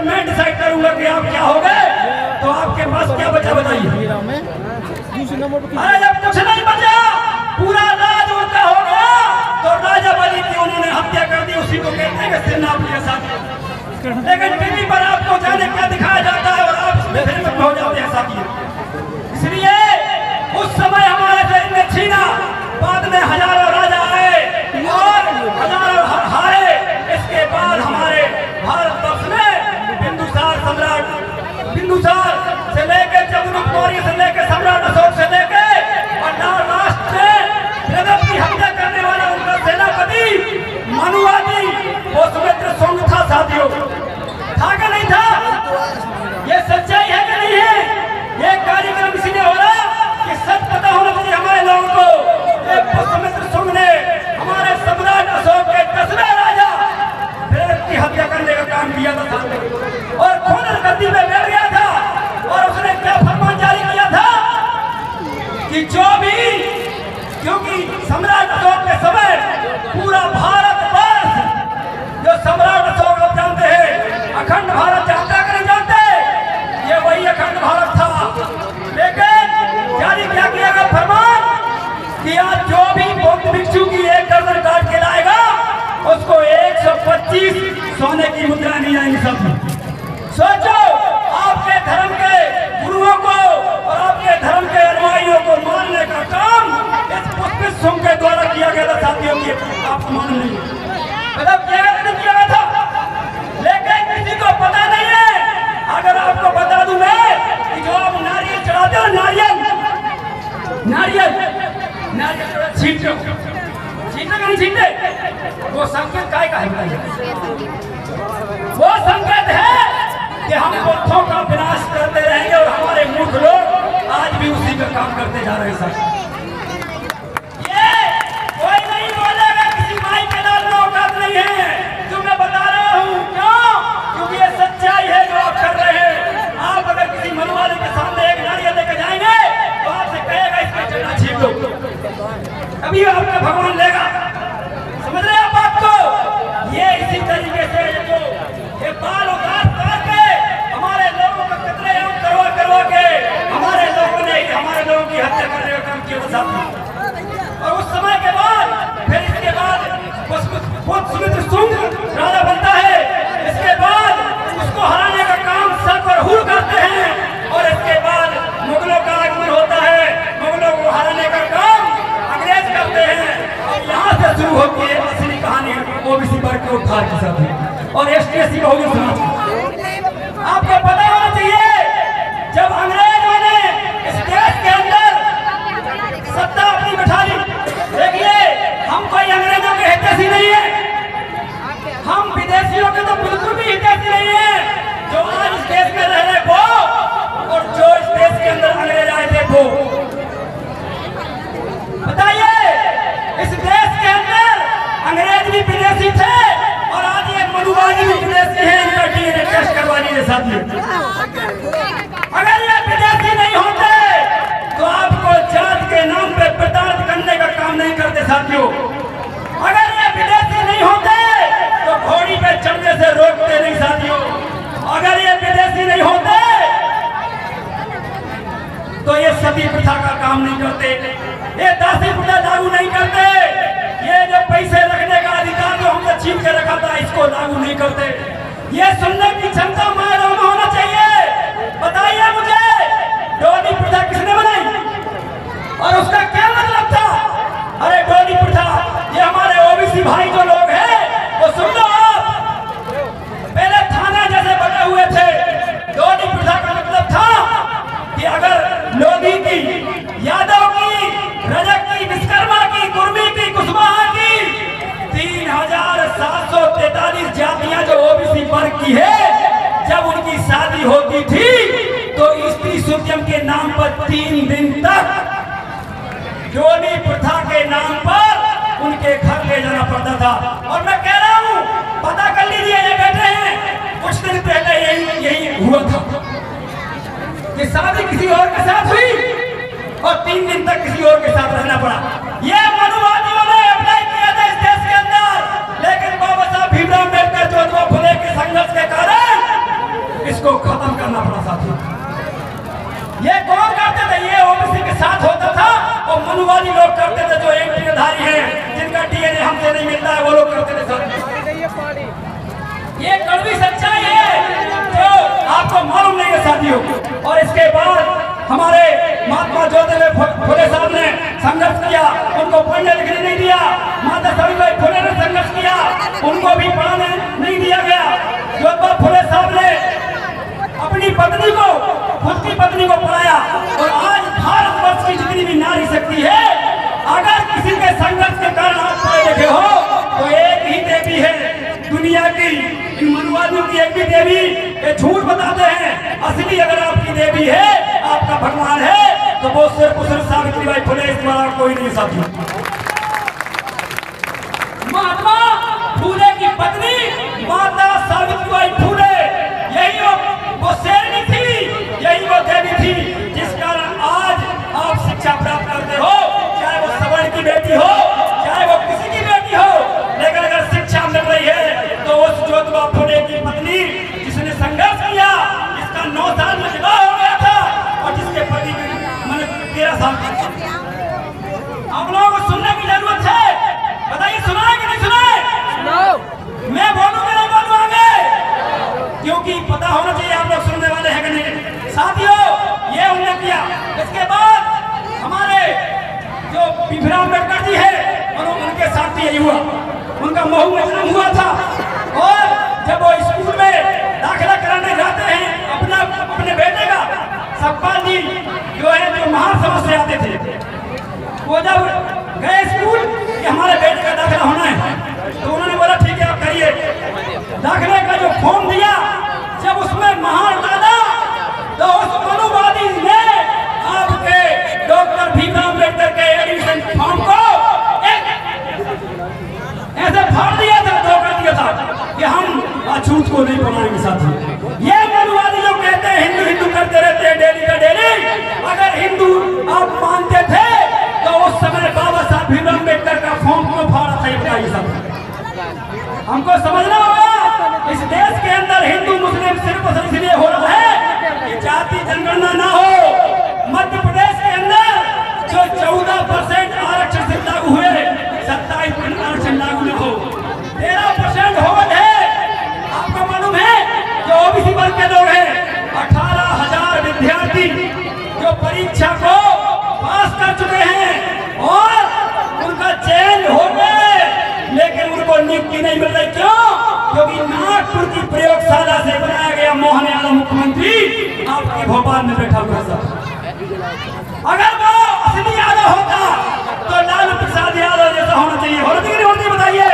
जब मैं डिसाइड करूंगा कि आप क्या हो गए तो आपके पास क्या बचा बताइए। अरे जब कुछ नहीं बचा, पूरा राज उनका हो गया, तो राजा बलि की उन्होंने हत्या कर दी। उसी को कहते हैं कि सिर नाप लिया साथी। लेकिन टीवी पर आपको जाने क्या दिखाया जाता है और आप उसमें फिर में हो जाते हैं साथी। इसलिए उस समय हमारे देश में छीना, बाद में हजारों राजा आए और हजारों हारे। इसके बाद हमारे भारत वर्ष में बिंदुसार सम्राट, बिंदुसार से लेकर चंद्रगुप्त मौर्य से लेकर सम्राट अशोक से लेकर और राष्ट्र में जगत की हत्या करने वाला उनका सेनापति मनुवादी वो सुमित्र शुंग था साथियों। था कि नहीं था? ये सच्चाई है कि नहीं है? ये कार्यक्रम इसलिए हो रहा कि सच पता होना चाहिए हमारे लोगों को। सुमित्र शुंग ने हमारे सम्राट अशोक के 10वें राजा भरत की हत्या करने का काम किया था और खुद गद्दी में बैठ गया था। और उसने क्या फरमान जारी किया था कि जो भी, क्योंकि सम्राट अशोक के समय पूरा भारत वर्ष, जो सम्राट अशोक आप जानते हैं अखंड भारत जानते हैं कि नहीं जानते, ये वही अखंड भारत था। लेकिन जारी क्या किया गया फरमान कि आज जो भी बौद्ध भिक्षु की एक दर्जन काट के लाएगा उसको 125 सोने की मुद्रा दी जाएंगी। सब सोचो, आपके धर्म के गुरुओं को और आपके धर्म के अनुयायियों को मारने का काम इस पुष्पित शुंग के द्वारा किया गया था साथियों की। आपको मालूम नहीं मतलब किया गया था, लेकिन किसी को पता नहीं है। अगर आपको बता दूं मैं कि जो आप नारियल चढ़ाते हो, नारियल नारियल नारियल छीनते हो, छीनते नहीं छीनते, वो संकेत काय का है? वो संकेत है कि हम बुद्धों का विनाश करते रहेंगे और हमारे मूर्ख लोग आज भी उसी का काम करते जा रहे हैं साहब। ये कोई नहीं बोलेगा, किसी माई के दाल में औकात नहीं है जो मैं बता रहा हूँ। क्यों? क्योंकि ये सच्चाई है जो आप कर रहे हैं। आप अगर किसी मनवाले के सामने एक नारियल लेकर जाएंगे तो आपसे कहेगा इसका चढ़ा छीन लो, कभी आपका भगवान लेगा। समझ रहे आप बात को? ये इसी तरीके से जो ये बाल उतार के हमारे लोगों को कतरे करवा के हमारे लोगों ने हमारे लोगों की हत्या करने का काम किया था। और उस समय के बाद फिर इसके बाद सुमित्र शुंग राजा बनता है। इसके बाद उसको हराने का काम सरहुल करते हैं और इसके बाद मुगलों का आगमन होता है। मुगलों को हराने का काम अंग्रेज करते हैं और यहाँ से शुरू होती है असली कहानी ओबीसी वर्ग के उद्धार के साथ और एसटी बहुजन समाज। आपको पता होना चाहिए, जब अंग्रेजों ने इस देश के अंदर सत्ता अपनी बैठा ली, देखिए हम कोई अंग्रेजों के हितैषी नहीं है, हम विदेशियों के तो बिल्कुल भी हितैषी नहीं है। जो आज इस देश में रह रहे वो और जो इस देश के अंदर अंग्रेज आए थे वो, बताइए इस देश के अंदर अंग्रेज भी विदेशी थे और आज ये मनुवादी भी विदेशी है। इनका डीएनए टेस्ट करवा लीजिए साथियों। अगर ये विदेशी नहीं होते तो आपको जात के नाम पे प्रताड़ित करने का काम नहीं करते साथियों। अगर ये विदेशी नहीं होते तो घोड़ी पे चढ़ने से रोकते नहीं साथियों। अगर ये विदेशी नहीं होते तो ये सती प्रथा का काम नहीं करते, ये दासी प्रथा लागू नहीं करते, ये जो पैसे रखने का अधिकार जो हमसे छीन के रखा था इसको लागू नहीं करते। ये सुनने की क्षमता मानव में होना चाहिए। बताइए मुझे, डोली प्रथा किसने बनाई और उसका क्या मतलब था? अरे डोली प्रथा, ये हमारे ओबीसी भाई जो लोग हैं वो सुन लो आप, पहले थाना जैसे बने हुए थे। डोली प्रथा का मतलब था कि अगर लोधी की, यादव की, रजक की, विश्वकर्मा की, कुर्मी की, कुशवाहा की 3743 जातियां जो ओबीसी वर्ग की है, जब उनकी शादी होती थी तो स्त्री सुजम के नाम पर 3 दिन तक डोली प्रथा के नाम पर उनके घर ले जाना पड़ता था। और मैं कह रहा हूँ, पता कर लीजिए, ये बैठे हैं, कुछ दिन पहले यही हुआ था कि शादी किसी और के साथ हुई और 3 दिन तक किसी और के साथ रहना पड़ा। ये मनुवादियों ने अप्लाई किया था इस देश के अंदर, लेकिन बाबा साहब भीमराव अम्बेडकर ज्योतिबा फुले के संघर्ष के कारण इसको खत्म करना पड़ा साथियों। ये कौन करते थे? ये ओबीसी के साथ होता था और मनुवादी लोग करते थे, जो एक टीएधारी हैं, जिनका डीएनए हमसे नहीं मिलता है, वो लोग करते थे साथियों। ये कड़वी सच्चाई है जो आपको मालूम नहीं है साथियों। और इसके बाद हमारे महात्मा ज्योतिबा फुले साहब ने संघर्ष किया, उनको पढ़ने लिखने नहीं दिया। माता सावित्रीबाई फुले ने संघर्ष किया, उनको भी पढ़ाने नहीं दिया गया। ज्योतिबा फुले साहब ने अपनी पत्नी को, खुद की पत्नी को पढ़ाया। और आज भारतवर्ष की जितनी भी नारी शक्ति है, अगर किसी के संघर्ष के कारण आप पढ़े लिखे हो तो एक ही देवी है दुनिया की। इन मनुवादियों की एक भी देवी ये झूठ बताते हैं। असली अगर आपकी देवी है, आपका भगवान है, तो वो सिर्फ सावित्रीबाई फुले, इस द्वारा कोई नहीं साथी। महात्मा फुले की पत्नी माता सावित्रीबाई फुले, यही वो शेरनी थी, यही वो देवी थी, जिस कारण आज आप शिक्षा प्राप्त करते हो, चाहे वो सवर्ण की बेटी हो, चाहे वो किसी की बेटी हो। लेकिन अगर शिक्षा मिल रही है तो उस ज्योतिबा फुले की पत्नी जिसने संघर्ष किया, इसका 9 साल में विवाह हो गया था, और जिसके पति मैंने 13 साल का। आप लोगों को सुनने की जरूरत है, बताइए सुनाए कि नहीं सुनाए? मैं बोलूंगा नहीं बोलूं आगे, क्योंकि पता होना चाहिए आप लोग सुनने वाले हैं कि नहीं। साथियों, ये उन्होंने किया। इसके बाद हमारे जो भीमराव अम्बेडकर जी है, उनके साथ भी यही हुआ। उनका महू में जन्म हुआ था, और जब वो स्कूल में दाखिला कराने जाते हैं अपने बेटे का, सतपाल जी जो है, जो महासभा से आते थे, वो जब गए स्कूल कि हमारे बेटे का दाखिला होना है, तो उन्होंने बोला ठीक है आप करिए। दाखिले का जो फॉर्म दिया, जब उसमें महान डाला, तो उस मनुवादी ने आपके डॉक्टर भीमराव अम्बेडकर के एडमिशन फॉर्म को ऐसे फाड़ दिया था, धोखा दिया था कि हम झूठ को नहीं बनाएंगे साथी। ये मनुवादी लोग कहते हैं हिंदू हिंदू करते रहते हैं डेली का डेली। अगर हिंदू आप मानते थे तो उस समय बाबा साहब भीमराव अम्बेडकर का फॉर्म क्यों फाड़ा था, ये बताइए साहब। हमको समझना होगा, इस देश के अंदर हिंदू मुस्लिम सिर्फ इसलिए हो रहा है कि जाति जनगणना ना हो। मध्य प्रदेश के अंदर जो 14% आरक्षण से लागू हुए, 27% आरक्षण लागू न हो, 13% हो है। आपको मालूम है जो ओबीसी वर्ग के लोग हैं, 18,000 विद्यार्थी जो परीक्षा को पास कर चुके हैं और उनका चयन हो गए, लेकिन उनको नियुक्ति नहीं मिल रही। क्यों? क्योंकि नागपुर की प्रयोगशाला से बनाया गया मोहन यादव मुख्यमंत्री आपके भोपाल में बैठा हुआ था। अगर वो असली यादव होता तो लालू प्रसाद यादव जैसा होना चाहिए। होती बताइए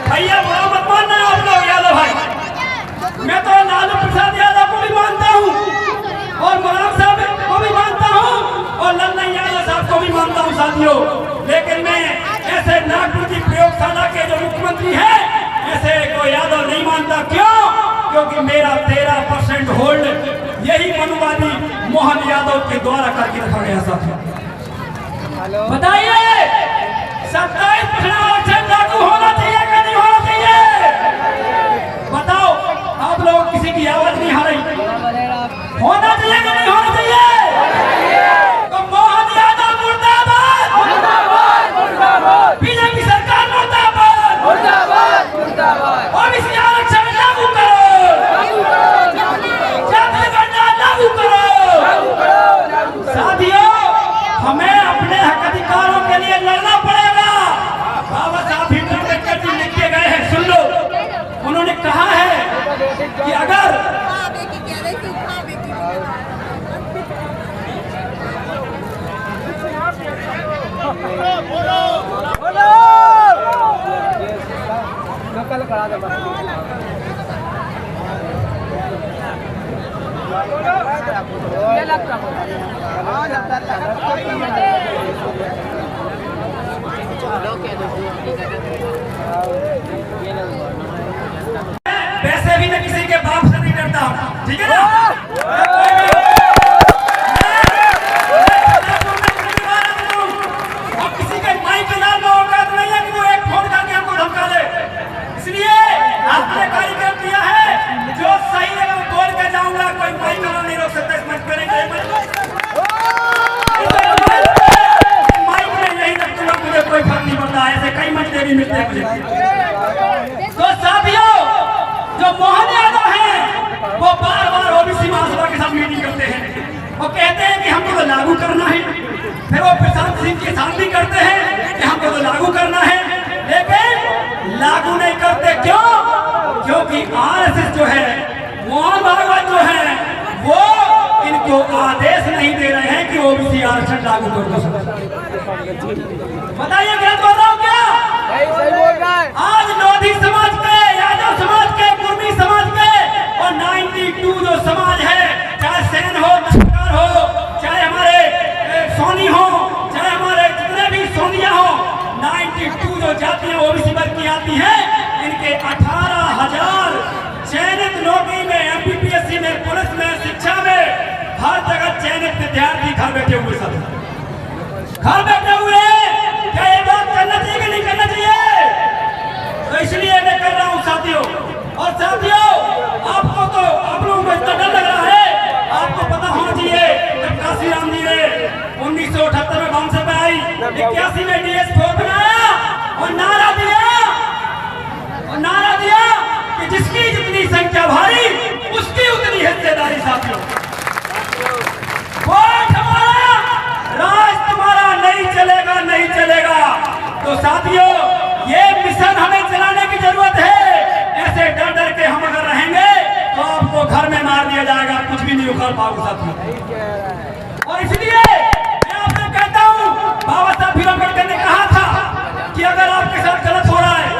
भैया, बुरा मत मानना आप लोग यादव भाई। मैं तो लालू प्रसाद यादव को भी मानता हूँ, और मुलायम साहब को भी मानता हूँ, और लल्लन यादव साहब को भी मानता हूँ साथियों। लेकिन मैं ऐसे नागपुर की प्रयोगशाला के जो मुख्यमंत्री हैं, ऐसे को यादव नहीं मानता। क्यों? क्योंकि मेरा 13% होल्ड यही मनुवादी मोहन यादव के द्वारा करके रखा गया साथियों। बताइए 27% आरक्षण लागू होना चाहिए कि नहीं होना चाहिए? बताओ, आप लोग किसी की आवाज नहीं आ रही। होना चाहिए कि नहीं होना चाहिए? तो मोहन यादव मुर्दाबाद, बीजेपी सरकार मुर्दाबाद, ओबीसी आरक्षण लागू करो, जाति गणना लागू करो। साथियों, हमें अपने हक अधिकारों के लिए लड़ना पड़ेगा। बाबा साहब भीमराव अम्बेडकर जी लिख के गए हैं, सुन लो। उन्होंने कहा है कि अगर वैसे भी मैं किसी के बाप से नहीं डरता, ठीक है ना? किसी के माई के नाम में औकात नहीं है कि वो एक फोन करके हमको धमका दे। इसलिए आपने कार्यक्रम किया है, जो सही है वो बोल के जाओ। लागू करना है। फिर वो प्रशांत सिंह किसान भी करते हैं कि हमको तो लागू करना है, लेकिन लागू नहीं करते। क्यों? क्योंकि आरएसएस जो है, मोहन भागवत जो है, वो इनको आदेश नहीं दे रहे हैं कि ओबीसी आरक्षण लागू कर दो। बताइए गलत बोल रहा हूँ क्या? आज लोधी समाज के, यादव समाज के, कुर्मी समाज के और 92 जो समाज है, चाहे सेन हो, नस्कर हो, चाहे हमारे सोनी हो, चाहे हमारे जितने भी सोनिया हो, 92 जो जातियां ओबीसी वर्ग की आती हैं, इनके 18,000 चयनित नौकरी में, एमपीपीएससी में, पुलिस में, शिक्षा में, हर जगह चयनित विद्यार्थी घर बैठे हुए, सब घर बैठे हुए। क्या ये बात करना चाहिए कि नहीं करना चाहिए? तो इसलिए मैं कर रहा हूँ साथियों। और साथियों, आपको तो आप लोगों को इतना डर लग रहा है, आपको पता होना चाहिए जब काशीराम जी ने 1978 में बम से आई, 81 में DS4 बनाया और नारा दिया कि जिसकी जितनी संख्या भारी उसकी उतनी हिस्सेदारी। साथियों, वोट हमारा, राज तुम्हारा नहीं चलेगा, नहीं चलेगा। तो साथियों, ये मिशन हमें चलाने की जरूरत है। ऐसे डर डर के हम अगर रहेंगे तो आपको घर में मार दिया जाएगा, कुछ भी नहीं उखाड़ पाओगे साथियों। और इसलिए मैं आपसे कहता हूँ, बाबा साहब भीम अम्बेडकर ने कहा था कि अगर आपके साथ गलत हो रहा है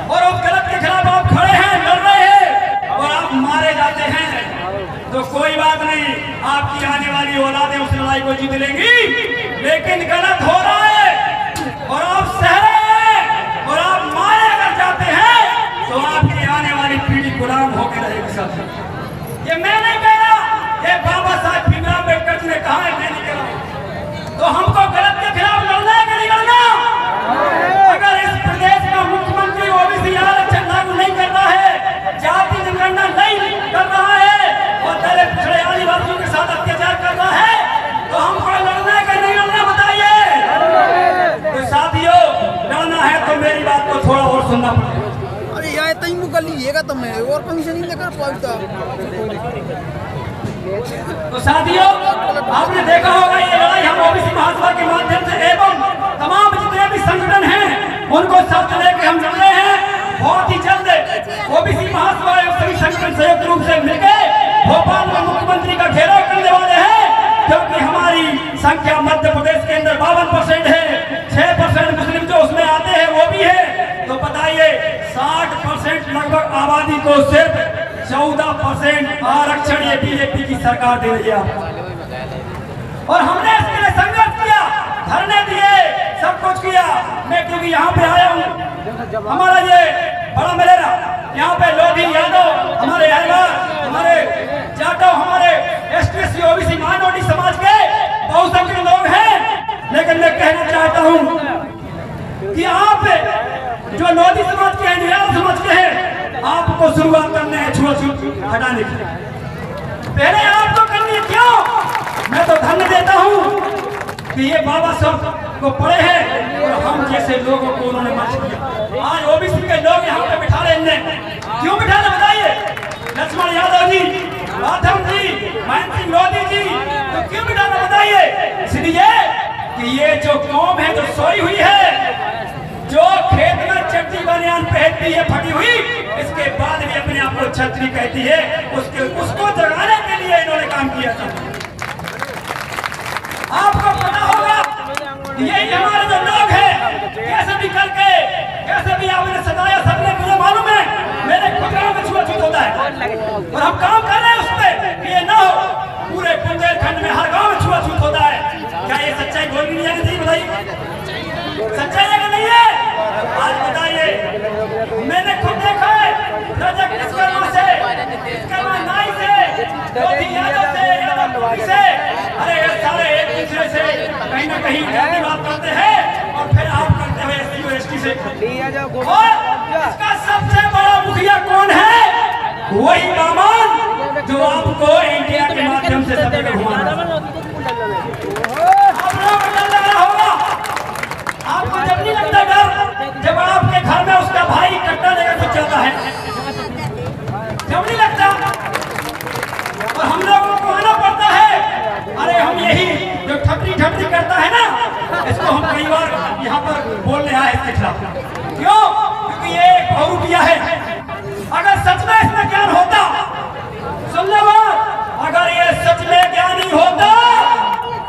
और उस गलत के खिलाफ आप खड़े हैं, लड़ रहे हैं और आप मारे जाते हैं, तो कोई बात नहीं, आपकी आने वाली औलादें उस लड़ाई को जीत लेंगी। लेकिन गलत हो रहा है और आप सह रहे हैं और आप मारे अगर जाते हैं, तो आपकी आने वाली पीढ़ी गुलाम होकर रहेगी। साथियों, ये मैं नहीं कह रहा, ये बाबा साहब भीम अम्बेडकर जी ने कहा है, मैं नहीं कह रहा। तो हमको गलत के खिलाफ लड़ना है कि नहीं लड़ना? अगर इस प्रदेश का मुख्यमंत्री ओबीसी आरक्षण लागू नहीं कर रहा है, जाति जनगणना नहीं कर रहा है और दलित पिछड़े आदिवासियों के साथ अत्याचार कर रहा है, तो हमको लड़ना है कि नहीं लड़ना? बताइए। तो साथियों, लड़ना है तो मेरी बात को थोड़ा और सुनना पड़ेगा। अरे यार तई मुकल्ली तो मैं और फंक्शन नहीं कर पाता। तो साथियों, आपने देखा होगा ये लड़ाई हम ओबीसी महासभा के माध्यम से एवं तमाम जितने भी संगठन हैं उनको साथ लेके हम लड़ रहे हैं। बहुत ही जल्द ओबीसी महासभा एवं सभी संगठन संयुक्त रूप से मिलकर भोपाल में मुख्यमंत्री का घेराव करने वाले हैं, क्योंकि हमारी संख्या मध्य प्रदेश के अंदर 52% है, 6% मुस्लिम जो उसमें आते हैं वो भी है। तो बताइए, 60% लगभग आबादी को सिर्फ 14% आरक्षण ये बीजेपी की सरकार दे रही है आपको। और हमने इसके लिए संघर्ष किया, धरने दिए, सब कुछ किया। मैं क्योंकि यहाँ पे आया हूँ, हमारा ये बड़ा मलेरा, यहाँ पे लोधी, यादव, हमारे अहलवार, हमारे जाटव, हमारे एसटी ओबीसी माइनॉरिटी समाज के बहुसंख्यक लोग हैं। लेकिन मैं कहना चाहता हूँ कि आप जो लोधी समाज के हैं, यादव समाज के हैं, आपको शुरुआत करने है छुआछूत हटाने की। पहले आपको करनी है। क्यों? मैं तो धन्य देता हूँ कि ये बाबा साहब को पढ़े हैं और हम जैसे लोगों को उन्होंने मंच दिया। आज ओबीसी के लोग यहाँ पे बिठा रहे हैं। क्यों बिठा रहे बताइए? लक्ष्मण यादव जी, माधव जी, महेंद्र सिंह लोधी जी, तो क्यों बिठा रहे बताइए? इसलिए कि ये जो कौम है जो सोई हुई है, जो खेत में चट्टी बनियान पहनती है फटी हुई, इसके बाद भी अपने आप को छतरी कहती है, उसको जगाने के लिए इन्होंने काम किया था। आपको पता होगा यही हमारे जो लोग हैं, कैसे भी करके, कैसे भी आपने सताया, सबने मुझे मालूम है, मेरे खुद गाँव में छुआछूत होता है और हम काम कर रहे हैं उस पर कि ये न हो। पूरे बुंदेलखंड में हर गाँव में छुआछूत होता है। क्या ये सच्चाई बोलनी नहीं आनी चाहिए? बताइए, सच्चाई है कि नहीं है? आज बताइए, मैंने खुद देखा है प्रोजेक्ट विश्वकर्मा से, विश्वकर्मा नाई से, लोधी यादव से, अरे ये सारे एक दूसरे से कहीं ना कहीं गलती बात करते हैं और फिर आप करते हुए एसटी और एसटी से। और इसका सबसे बड़ा मुखिया कौन है? वही बामन जो आपको इंडिया के माध्यम से सभी को घुमा रहा है। आप लोगों को डर लग रहा होगा, आपको जब नहीं लगता डर जब आपके घर में उसका भाई कट्टा लेकर कुछ जाता है, जब नहीं लगता। और हम लोगों को आना पड़ता है। अरे हम यही जो इसके खिलाफ। क्यों? क्योंकि ये एक बहुरूपिया है। अगर सच में इसमें ज्ञान होता, सुन लो बात, अगर ये सच में ज्ञानी होता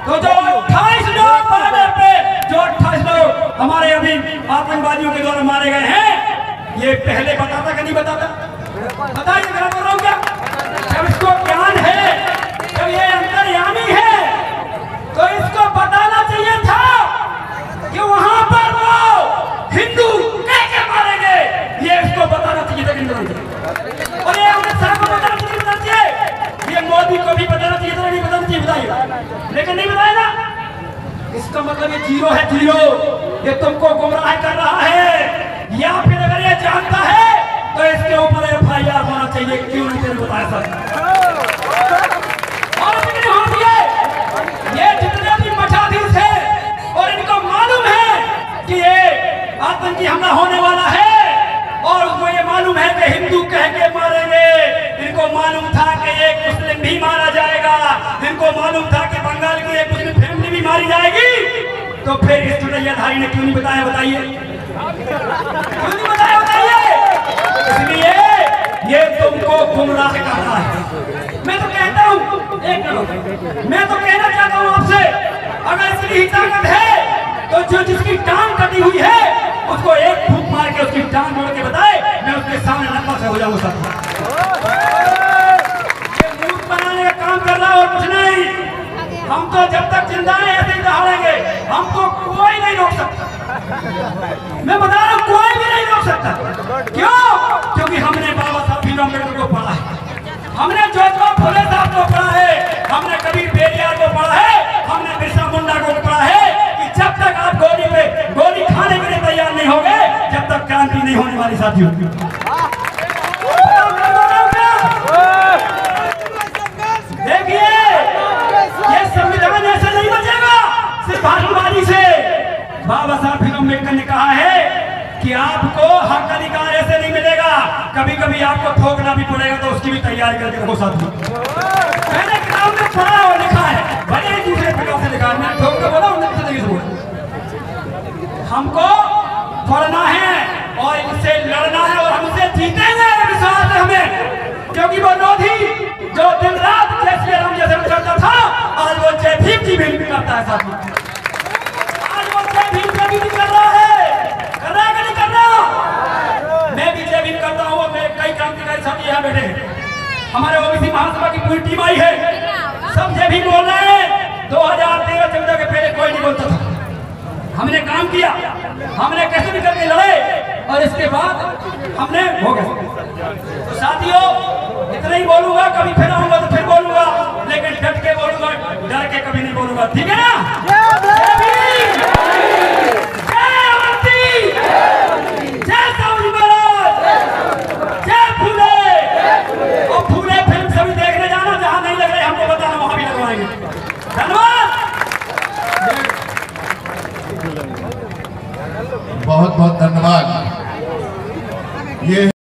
तो जो 28 लोग मारे पे, जो 28 लोग हमारे अभी आतंकवादियों के द्वारा मारे गए हैं, ये पहले बताता कि नहीं बताता? बताइए, मैं बोल रहा हूँ क्या? जब इसको ज्ञान है, जब ये अंतर्यामी है, तो इसको बताना चाहिए था कि वहां पर वो हिंदू कैसे मारेंगे। ये इसको बताना चाहिए था कि नहीं बताना चाहिए? और ये अमित शाह को बताना चाहिए, बताना चाहिए, ये मोदी को भी बताना चाहिए था, नहीं बताना चाहिए? बताइए, लेकिन नहीं बताएगा। इसका मतलब ये जीरो है, जीरो। ये तुमको गुमराह कर रहा है, या फिर अगर ये जानता है तो इसके ऊपर FIR होना चाहिए। क्यों नहीं तेरे बताया सर? और ये जितने भी मठाधीश हैं और इनको मालूम है कि ये आतंकी हमला होने वाला है, और उसको ये मालूम है कि हिंदू कह के मारेंगे, इनको मालूम था कि एक मुस्लिम भी मारा जाएगा, इनको मालूम था कि बंगाल की एक मुस्लिम फैमिली भी मारी जाएगी, तो फिर इस चुनैयाधारी ने क्यों नहीं बताया? बताइए, क्यों नहीं बताया? बताइए। इसलिए ये तुमको गुमराह कर रहा है। मैं तो कहता हूँ, मैं तो कहना चाहता हूँ आपसे, अगर इतनी ही ताकत है तो जो जिसकी टांग कटी हुई है उसको एक फूंक मार के उसकी टांग मोड़ के बताए, मैं उसके सामने नंबर से हो जाऊँ। सब ये मूर्ख बनाने का काम कर रहा है और कुछ नहीं। हम तो जब तक जिंदा है ऐसे ही दहाड़ेंगे, हमको कोई नहीं रोक सकता। मैं बता रहा हूँ, कोई भी नहीं रोक सकता। क्यों? क्योंकि हमने बाबा साहब भीमराव अम्बेडकर को पढ़ा है, हमने ज्योतिबा फुले साहब को पढ़ा है, हमने कबीर बेरिया को पढ़ा है, हमने बिरसा मुंडा को पढ़ा है कि जब तक आप गोली पे गोली खाने के लिए तैयार नहीं होंगे, जब तक क्रांति नहीं होने वाली। साथियों, देखिए, ये संविधान ऐसे नहीं बचेगा सिर्फ भाषणबाजी से। बाबा साहब भीमराव अम्बेडकर ने कहा है कि आपको हक अधिकार ऐसे नहीं मिलेगा, कभी कभी आपको ठोकना भी पड़ेगा, तो उसकी भी तैयारी करके रखो। साथियों, मैंने किताब में पढ़ा और लिखा है, भले ही दूसरे प्रकार से लिखा है, मैं ठोक कर बोला, उन्हें किसी तरीके से बोला। हमको पढ़ना है और इनसे लड़ना है, और हम इसे जीतेंगे, विश्वास है हमें। क्योंकि वो लोधी जो दिन रात जय श्री राम जैसे करता था, आज वो जय भीम की भी करता है। साथियों, आज वो जय भीम का भी कर रहा है, कर रहा है कि नहीं कर रहा? मैं भी जय भीम करता हूँ। मेरे कई क्रांतिकारी साथी यहाँ बैठे हैं, हमारे ओबीसी महासभा की पूरी टीम आई है, सब जय भीम बोल रहे हैं। 2013-14 के पहले कोई नहीं बोलता था। हमने काम किया, हमने कैसे भी करके लड़े, और इसके बाद हमने हो गए। तो साथियों, इतना ही बोलूंगा, कभी फिर आऊंगा तो फिर बोलूंगा, लेकिन डट के बोलूंगा, डर के कभी नहीं बोलूंगा। ठीक है ना? जय भीम, जय अवंती, जय साहू महाराज, जय फूले। और फूले फिल्म सभी देखने जाना, जहां नहीं लग रहे हमको बताना, वहां भी लगवाएंगे। धन्यवाद, बहुत बहुत धन्यवाद। ये